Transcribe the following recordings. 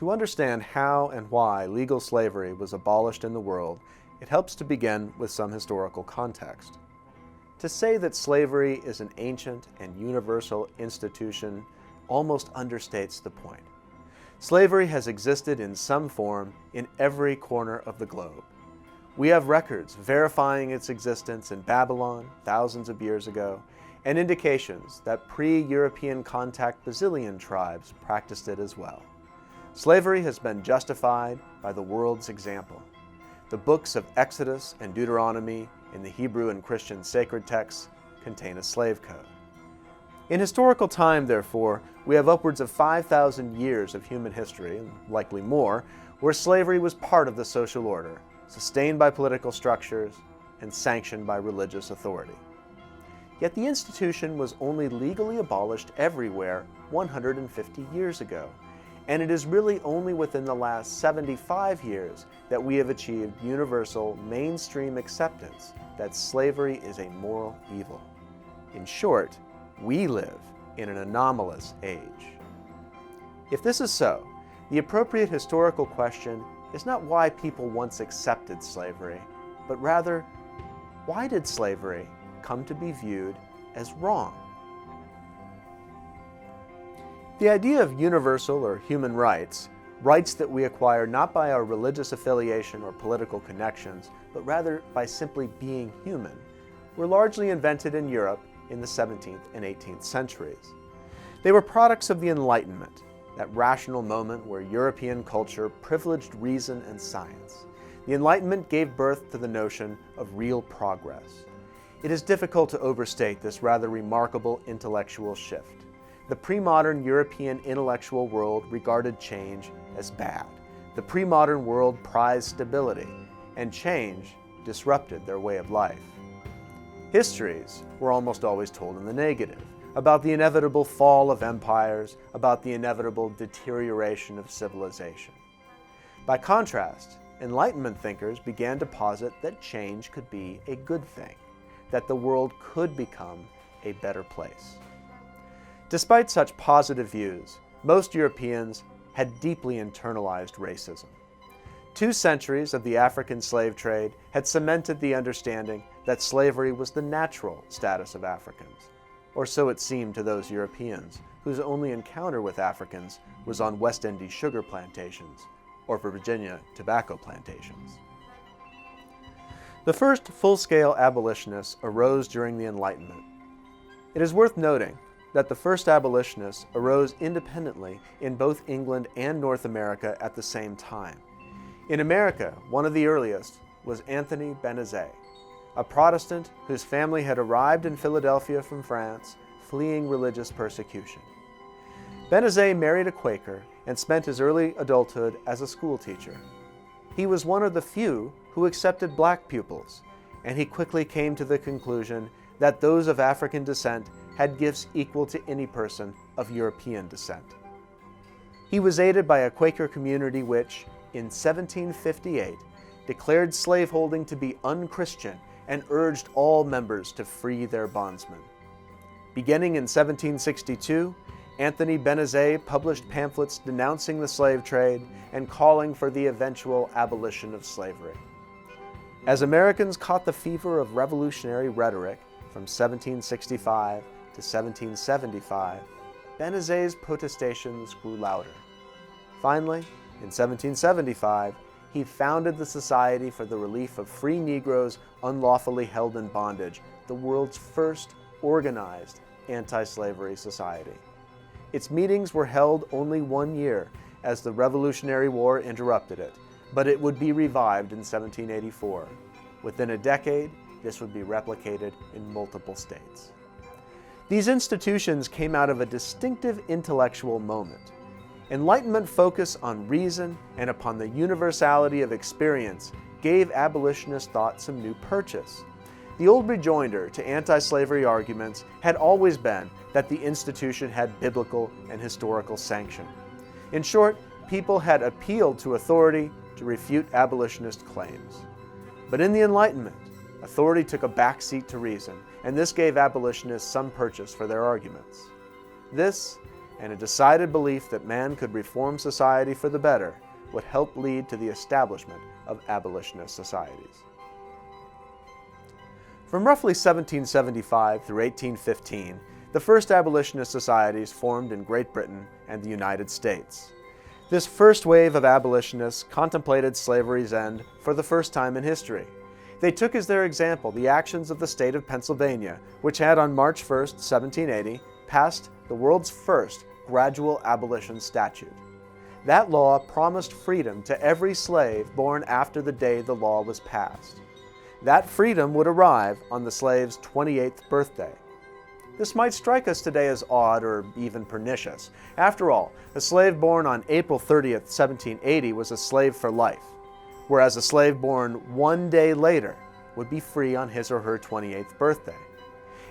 To understand how and why legal slavery was abolished in the world, it helps to begin with some historical context. To say that slavery is an ancient and universal institution almost understates the point. Slavery has existed in some form in every corner of the globe. We have records verifying its existence in Babylon thousands of years ago, and indications that pre-European contact Basilian tribes practiced it as well. Slavery has been justified by the world's example. The books of Exodus and Deuteronomy in the Hebrew and Christian sacred texts contain a slave code. In historical time, therefore, we have upwards of 5,000 years of human history, and likely more, where slavery was part of the social order, sustained by political structures and sanctioned by religious authority. Yet the institution was only legally abolished everywhere 150 years ago, and it is really only within the last 75 years that we have achieved universal mainstream acceptance that slavery is a moral evil. In short, we live in an anomalous age. If this is so, the appropriate historical question is not why people once accepted slavery, but rather, why did slavery come to be viewed as wrong? The idea of universal or human rights, rights that we acquire not by our religious affiliation or political connections, but rather by simply being human, were largely invented in Europe in the 17th and 18th centuries. They were products of the Enlightenment, that rational moment where European culture privileged reason and science. The Enlightenment gave birth to the notion of real progress. It is difficult to overstate this rather remarkable intellectual shift. The pre-modern European intellectual world regarded change as bad. The pre-modern world prized stability, and change disrupted their way of life. Histories were almost always told in the negative, about the inevitable fall of empires, about the inevitable deterioration of civilization. By contrast, Enlightenment thinkers began to posit that change could be a good thing, that the world could become a better place. Despite such positive views, most Europeans had deeply internalized racism. 2 centuries of the African slave trade had cemented the understanding that slavery was the natural status of Africans, or so it seemed to those Europeans whose only encounter with Africans was on West Indies sugar plantations or Virginia tobacco plantations. The first full-scale abolitionists arose during the Enlightenment. It is worth noting that the first abolitionists arose independently in both England and North America at the same time. In America, one of the earliest was Anthony Benezet, a Protestant whose family had arrived in Philadelphia from France, fleeing religious persecution. Benezet married a Quaker and spent his early adulthood as a schoolteacher. He was one of the few who accepted black pupils, and he quickly came to the conclusion that those of African descent had gifts equal to any person of European descent. He was aided by a Quaker community which, in 1758, declared slaveholding to be unchristian and urged all members to free their bondsmen. Beginning in 1762, Anthony Benezet published pamphlets denouncing the slave trade and calling for the eventual abolition of slavery. As Americans caught the fever of revolutionary rhetoric from 1765 to 1775, Benezet's protestations grew louder. Finally, in 1775, he founded the Society for the Relief of Free Negroes Unlawfully Held in Bondage, the world's first organized anti-slavery society. Its meetings were held only 1 year, as the Revolutionary War interrupted it, but it would be revived in 1784. Within a decade, this would be replicated in multiple states. These institutions came out of a distinctive intellectual moment. Enlightenment focus on reason and upon the universality of experience gave abolitionist thought some new purchase. The old rejoinder to anti-slavery arguments had always been that the institution had biblical and historical sanction. In short, people had appealed to authority to refute abolitionist claims. But in the Enlightenment, authority took a backseat to reason, and this gave abolitionists some purchase for their arguments. This, and a decided belief that man could reform society for the better would help lead to the establishment of abolitionist societies. From roughly 1775 through 1815, the first abolitionist societies formed in Great Britain and the United States. This first wave of abolitionists contemplated slavery's end for the first time in history. They took as their example the actions of the state of Pennsylvania, which had on March 1, 1780, passed the world's first gradual abolition statute. That law promised freedom to every slave born after the day the law was passed. That freedom would arrive on the slave's 28th birthday. This might strike us today as odd or even pernicious. After all, a slave born on April 30th, 1780 was a slave for life, whereas a slave born one day later would be free on his or her 28th birthday.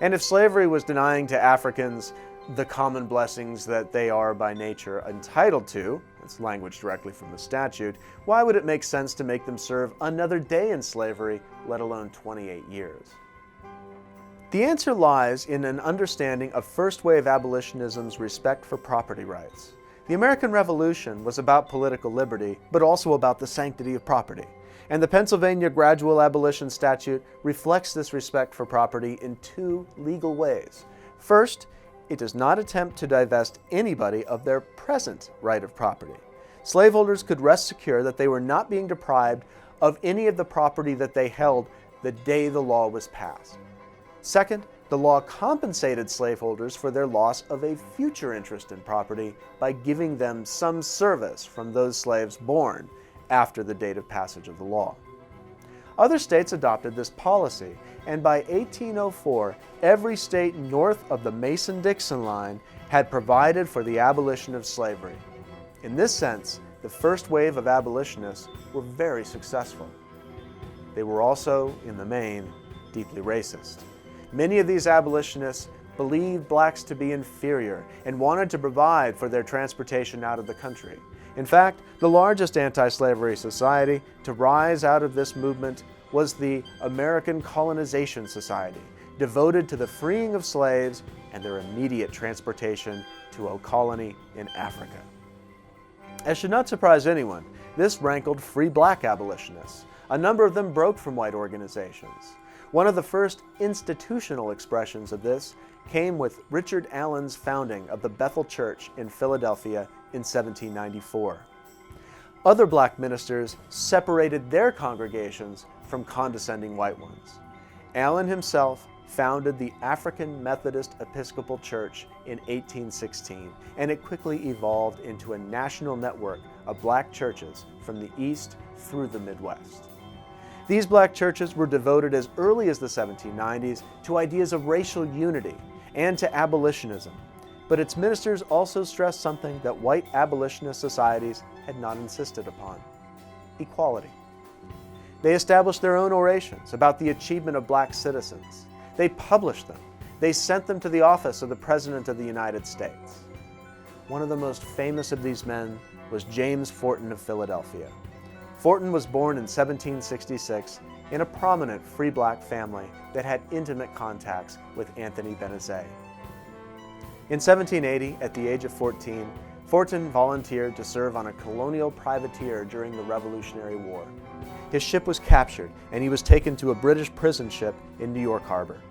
And if slavery was denying to Africans the common blessings that they are by nature entitled to, it's language directly from the statute, why would it make sense to make them serve another day in slavery, let alone 28 years? The answer lies in an understanding of first-wave abolitionism's respect for property rights. The American Revolution was about political liberty, but also about the sanctity of property. And the Pennsylvania Gradual Abolition Statute reflects this respect for property in two legal ways. First, it does not attempt to divest anybody of their present right of property. Slaveholders could rest secure that they were not being deprived of any of the property that they held the day the law was passed. Second, the law compensated slaveholders for their loss of a future interest in property by giving them some service from those slaves born after the date of passage of the law. Other states adopted this policy, and by 1804, every state north of the Mason-Dixon line had provided for the abolition of slavery. In this sense, the first wave of abolitionists were very successful. They were also, in the main, deeply racist. Many of these abolitionists believed blacks to be inferior and wanted to provide for their transportation out of the country. In fact, the largest anti-slavery society to rise out of this movement was the American Colonization Society, devoted to the freeing of slaves and their immediate transportation to a colony in Africa. As should not surprise anyone, this rankled free black abolitionists. A number of them broke from white organizations. One of the first institutional expressions of this came with Richard Allen's founding of the Bethel Church in Philadelphia in 1794. Other black ministers separated their congregations from condescending white ones. Allen himself founded the African Methodist Episcopal Church in 1816, and it quickly evolved into a national network of black churches from the East through the Midwest. These black churches were devoted as early as the 1790s to ideas of racial unity and to abolitionism, but its ministers also stressed something that white abolitionist societies had not insisted upon: equality. They established their own orations about the achievement of black citizens. They published them. They sent them to the office of the President of the United States. One of the most famous of these men was James Forten of Philadelphia. Forten was born in 1766 in a prominent free black family that had intimate contacts with Anthony Benezet. In 1780, at the age of 14, Forten volunteered to serve on a colonial privateer during the Revolutionary War. His ship was captured, and he was taken to a British prison ship in New York Harbor.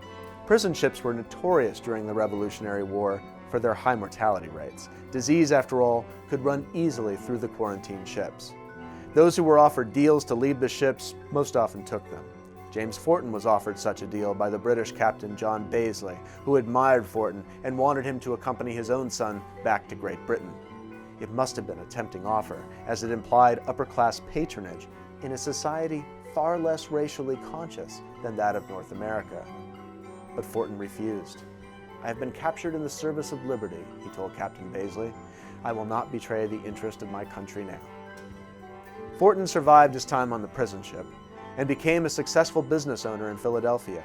Prison ships were notorious during the Revolutionary War for their high mortality rates. Disease, after all, could run easily through the quarantined ships. Those who were offered deals to leave the ships most often took them. James Forten was offered such a deal by the British captain John Bazley, who admired Forten and wanted him to accompany his own son back to Great Britain. It must have been a tempting offer, as it implied upper-class patronage in a society far less racially conscious than that of North America. But Forten refused. "I have been captured in the service of liberty," he told Captain Bazley. "I will not betray the interest of my country now." Forten survived his time on the prison ship and became a successful business owner in Philadelphia.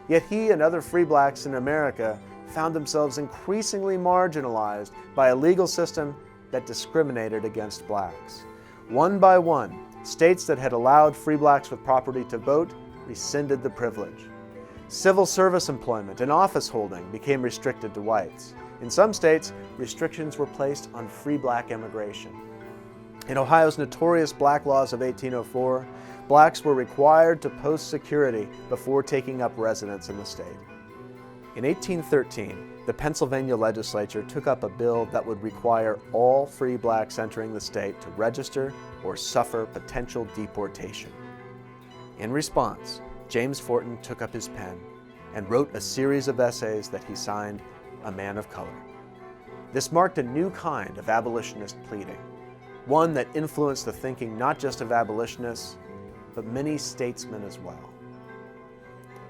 Yet he and other free blacks in America found themselves increasingly marginalized by a legal system that discriminated against blacks. One by one, states that had allowed free blacks with property to vote rescinded the privilege. Civil service employment and office holding became restricted to whites. In some states, restrictions were placed on free black immigration. In Ohio's notorious Black Laws of 1804, blacks were required to post security before taking up residence in the state. In 1813, the Pennsylvania legislature took up a bill that would require all free blacks entering the state to register or suffer potential deportation. In response, James Forten took up his pen and wrote a series of essays that he signed "A Man of Color." This marked a new kind of abolitionist pleading, one that influenced the thinking not just of abolitionists, but many statesmen as well.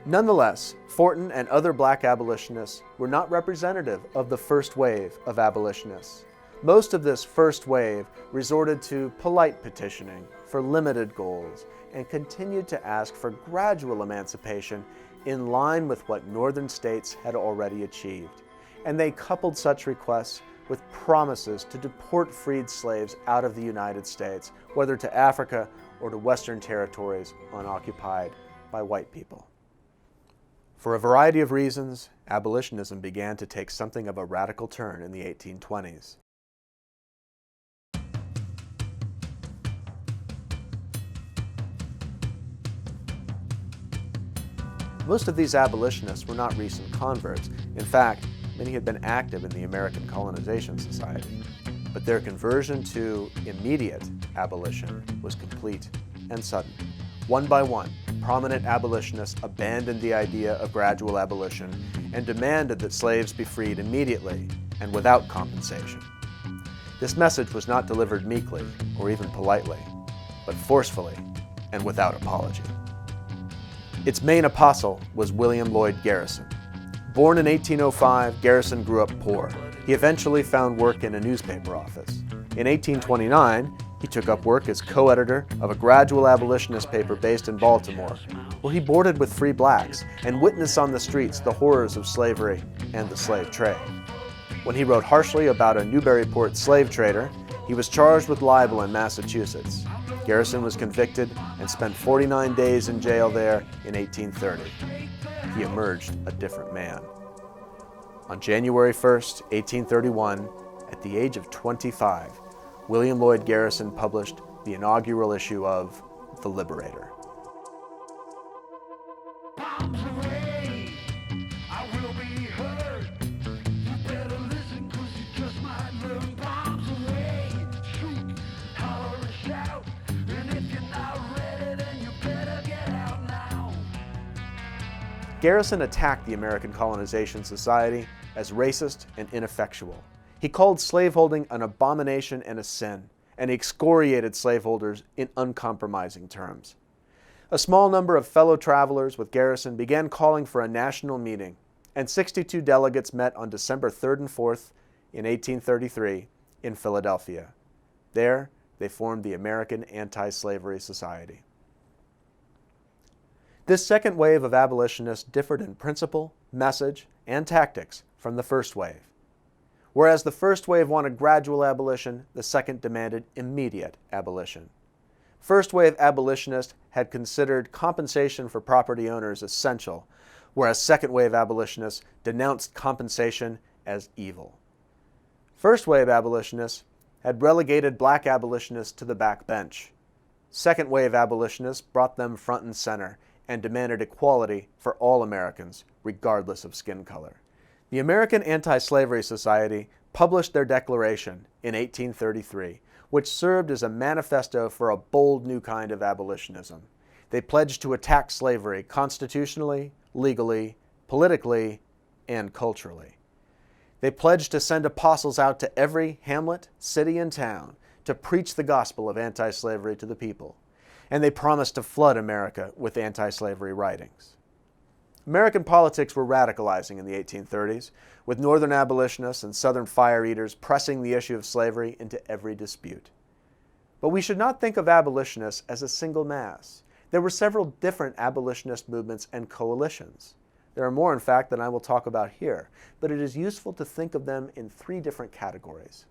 Nonetheless, Forten and other black abolitionists were not representative of the first wave of abolitionists. Most of this first wave resorted to polite petitioning for limited goals and continued to ask for gradual emancipation in line with what northern states had already achieved. And they coupled such requests with promises to deport freed slaves out of the United States, whether to Africa or to Western territories unoccupied by white people. For a variety of reasons, abolitionism began to take something of a radical turn in the 1820s. Most of these abolitionists were not recent converts. In fact, many had been active in the American Colonization Society. But their conversion to immediate abolition was complete and sudden. One by one, prominent abolitionists abandoned the idea of gradual abolition and demanded that slaves be freed immediately and without compensation. This message was not delivered meekly or even politely, but forcefully and without apology. Its main apostle was William Lloyd Garrison. Born in 1805, Garrison grew up poor. He eventually found work in a newspaper office. In 1829, he took up work as co-editor of a gradual abolitionist paper based in Baltimore, where he boarded with free blacks and witnessed on the streets the horrors of slavery and the slave trade. When he wrote harshly about a Newburyport slave trader, he was charged with libel in Massachusetts. Garrison was convicted and spent 49 days in jail there in 1830. He emerged a different man. On January 1st, 1831, at the age of 25, William Lloyd Garrison published the inaugural issue of The Liberator. Garrison attacked the American Colonization Society as racist and ineffectual. He called slaveholding an abomination and a sin, and he excoriated slaveholders in uncompromising terms. A small number of fellow travelers with Garrison began calling for a national meeting, and 62 delegates met on December 3rd and 4th in 1833 in Philadelphia. There, they formed the American Anti-Slavery Society. This second wave of abolitionists differed in principle, message, and tactics from the first wave. Whereas the first wave wanted gradual abolition, the second demanded immediate abolition. First wave abolitionists had considered compensation for property owners essential, whereas second wave abolitionists denounced compensation as evil. First wave abolitionists had relegated black abolitionists to the back bench. Second wave abolitionists brought them front and center and demanded equality for all Americans, regardless of skin color. The American Anti-Slavery Society published their declaration in 1833, which served as a manifesto for a bold new kind of abolitionism. They pledged to attack slavery constitutionally, legally, politically, and culturally. They pledged to send apostles out to every hamlet, city, and town to preach the gospel of anti-slavery to the people. And they promised to flood America with anti-slavery writings. American politics were radicalizing in the 1830s, with Northern abolitionists and Southern fire-eaters pressing the issue of slavery into every dispute. But we should not think of abolitionists as a single mass. There were several different abolitionist movements and coalitions. There are more, in fact, than I will talk about here, but it is useful to think of them in three different categories.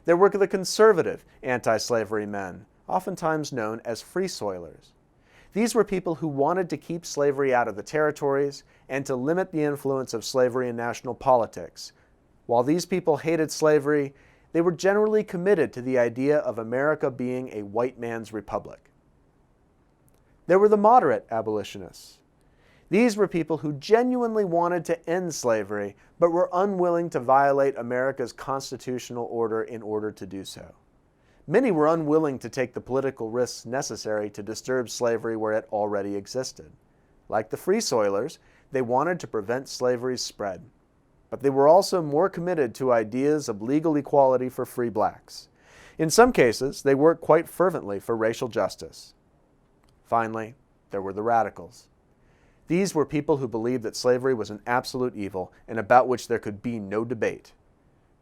There were the conservative anti-slavery men, oftentimes known as free soilers. These were people who wanted to keep slavery out of the territories and to limit the influence of slavery in national politics. While these people hated slavery, they were generally committed to the idea of America being a white man's republic. There were the moderate abolitionists. These were people who genuinely wanted to end slavery, but were unwilling to violate America's constitutional order in order to do so. Many were unwilling to take the political risks necessary to disturb slavery where it already existed. Like the Free Soilers, they wanted to prevent slavery's spread. But they were also more committed to ideas of legal equality for free blacks. In some cases, they worked quite fervently for racial justice. Finally, there were the radicals. These were people who believed that slavery was an absolute evil and about which there could be no debate.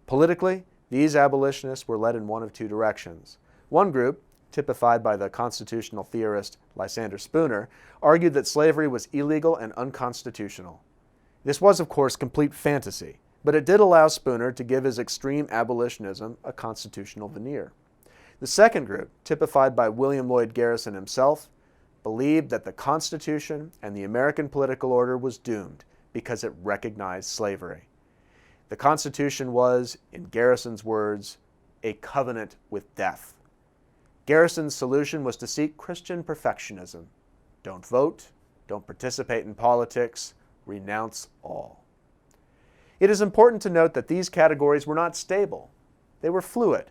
Politically, these abolitionists were led in one of two directions. One group, typified by the constitutional theorist Lysander Spooner, argued that slavery was illegal and unconstitutional. This was, of course, complete fantasy, but it did allow Spooner to give his extreme abolitionism a constitutional veneer. The second group, typified by William Lloyd Garrison himself, believed that the Constitution and the American political order was doomed because it recognized slavery. The Constitution was, in Garrison's words, a covenant with death. Garrison's solution was to seek Christian perfectionism. Don't vote, don't participate in politics, renounce all. It is important to note that these categories were not stable. They were fluid.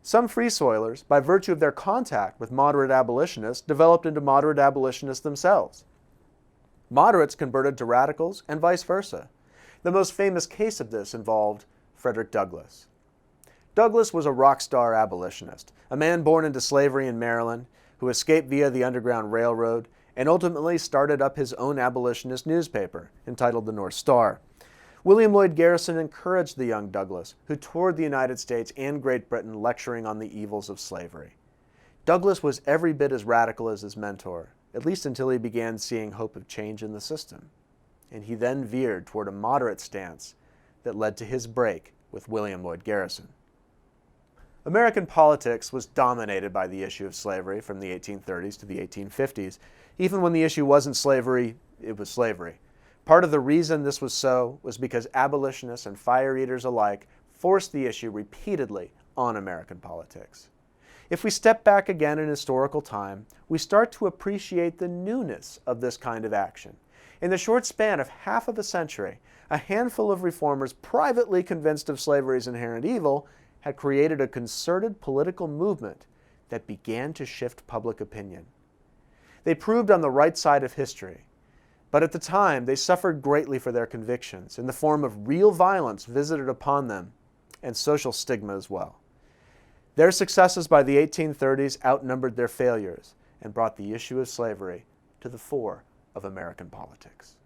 Some Free Soilers, by virtue of their contact with moderate abolitionists, developed into moderate abolitionists themselves. Moderates converted to radicals and vice versa. The most famous case of this involved Frederick Douglass. Douglass was a rock star abolitionist, a man born into slavery in Maryland who escaped via the Underground Railroad and ultimately started up his own abolitionist newspaper entitled the North Star. William Lloyd Garrison encouraged the young Douglass, who toured the United States and Great Britain lecturing on the evils of slavery. Douglass was every bit as radical as his mentor, at least until he began seeing hope of change in the system. And he then veered toward a moderate stance that led to his break with William Lloyd Garrison. American politics was dominated by the issue of slavery from the 1830s to the 1850s. Even when the issue wasn't slavery, it was slavery. Part of the reason this was so was because abolitionists and fire eaters alike forced the issue repeatedly on American politics. If we step back again in historical time, we start to appreciate the newness of this kind of action. In the short span of half of a century, a handful of reformers privately convinced of slavery's inherent evil had created a concerted political movement that began to shift public opinion. They proved on the right side of history, but at the time they suffered greatly for their convictions in the form of real violence visited upon them and social stigma as well. Their successes by the 1830s outnumbered their failures and brought the issue of slavery to the fore of American politics.